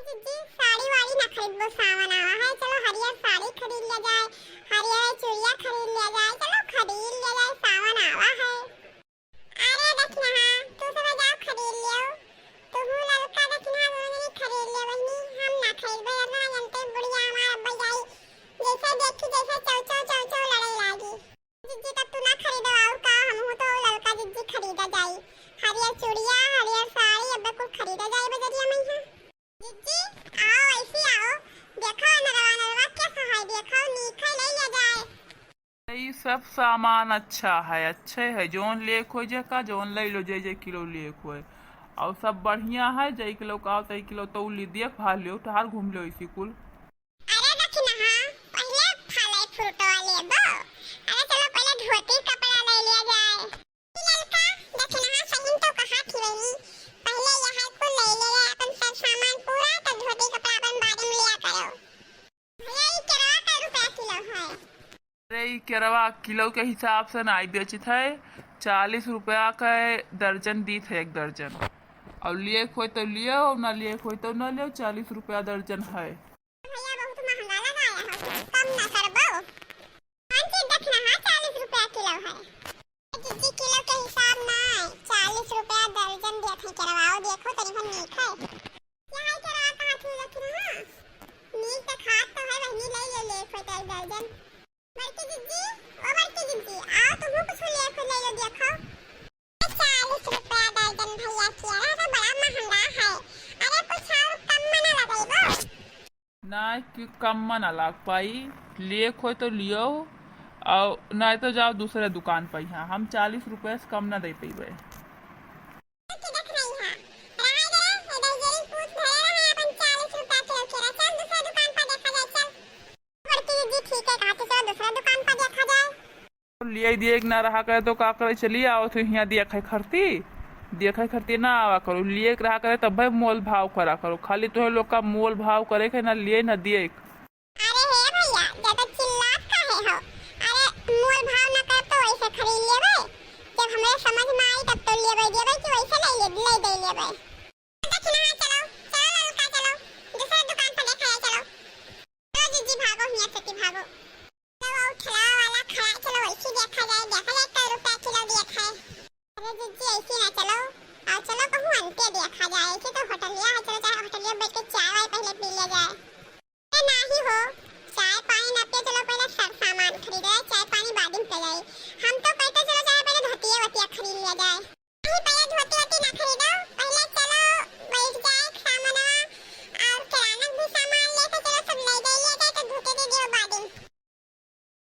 जी साड़ी वाड़ी ना खरीदो, सावन आवा है, चलो हरियर साड़ी खरीद लिया जाए, हरियर चूड़ियां खरीद लिया जाए, चलो खरीद लिया जाए, सावन आवा है। अरे देखना हाँ, तू सब जाओ खरीद लियो, तू ललका देखना दोनों खरीद लियो बहनी, हम ना खरीदबे ना जनते बुढ़िया हमार अब्बा जाई जैसे देखी जैसे चौ चौ चौ चौ लड़े लागी। जिज्जी तब तू ना खरीदो और का हम तो ललका जिज्जी खरीदा जाई, हरियर चूड़ियां हरियर साड़ी अब्बे को खरीदा जाए बजरिया में हां। जिज्जी आओ ऐसे आओ, देखो नरवा नरवा कैसा है, देखो नीचे ले लिया जाए। ये सब सामान अच्छा है जोन ले खोजे का जोन ले लो जे किलो ले खोए और सब बढ़िया है जे किलो का तई किलो तो ली देख भा लियो तार घूम लो इसी कुल। अरे देखना हाँ, पहले फले फ्रूटो ले दो, अरे चलो पहले धोती कपड़ा ले लिया जाए। ललका देखना हाँ सही तो कहा थी वही, पहले यहाँ को ले ले अपन सब सामान पूरा तो धोती कपड़ा अपन बाद में लिया करो। भैया ये केरवा का रुपया किलो है? अरे ये केरवा किलो के हिसाब से ना बेचित है, 40 रुपया का दर्जन दीत है एक दर्जन, और लिए खोए तो लियो ना लिए खोए तो ना लियो, 40 रुपया दर्जन है। भैया बहुत महंगा लगाया हो, कम ना करबो। कौन चीज देखना हाँ 40 रुपया किलो है, जिज्जी किलो के हिसाब ना है, 40 रुपया दर्जन देत है केरवाओ, देखो तनी भर नीक है। यहाँ केरवा कहाँ थी देखना हाँ, नीक तो खात तो है वही ले खोए तो एक दर्जन। बड़की जिज्जी ओ बड़की जिज्जी आओ तुम कुछ ले खो ले लो देखो, 40 रुपया दर्जन भैया केरा तो बड़ा महंगा है, अरे कुछ और कम में ना लगाइबो? ना कि कम में ना लाग पाई, लिए खोए तो लियो और ना तो जाओ दूसरे दुकान पर, यहाँ हम 40 रुपये से कम ना दे पेबे। लिए दिए ना रहा करे तो का करे चलिए आओ तो यहाँ देखे खरती ना आवा करो, लिए रहा करे तब भाई मोल भाव करा करो, खाली तो लोग का मोल भाव करे के ना लिए ना दिए। अरे हे भैया ज्यादा चिल्लात काहे हो, अरे मोल भाव ना कर तो वैसे खरीद लेबे, जब हमें समझ में आई तब तो लेबे देबे कि वैसे ले दे लेबे। देखना है चलो चलो ललका चलो दूसरे दुकान पर देखा है, चलो चलो जीजी भागो हिया से भागो, चलो उठला वाला खड़ा चलो वैसे देखा जाए कै रुपया किलो देखा है। अरे जीजी ऐसे ना चलो आओ चलो कहूँ अंते देखा जाए, ऐसे तो होटलिया है, चलो चाहे होटलिया बैठ के चाय वाय पहले पी लिया जाए।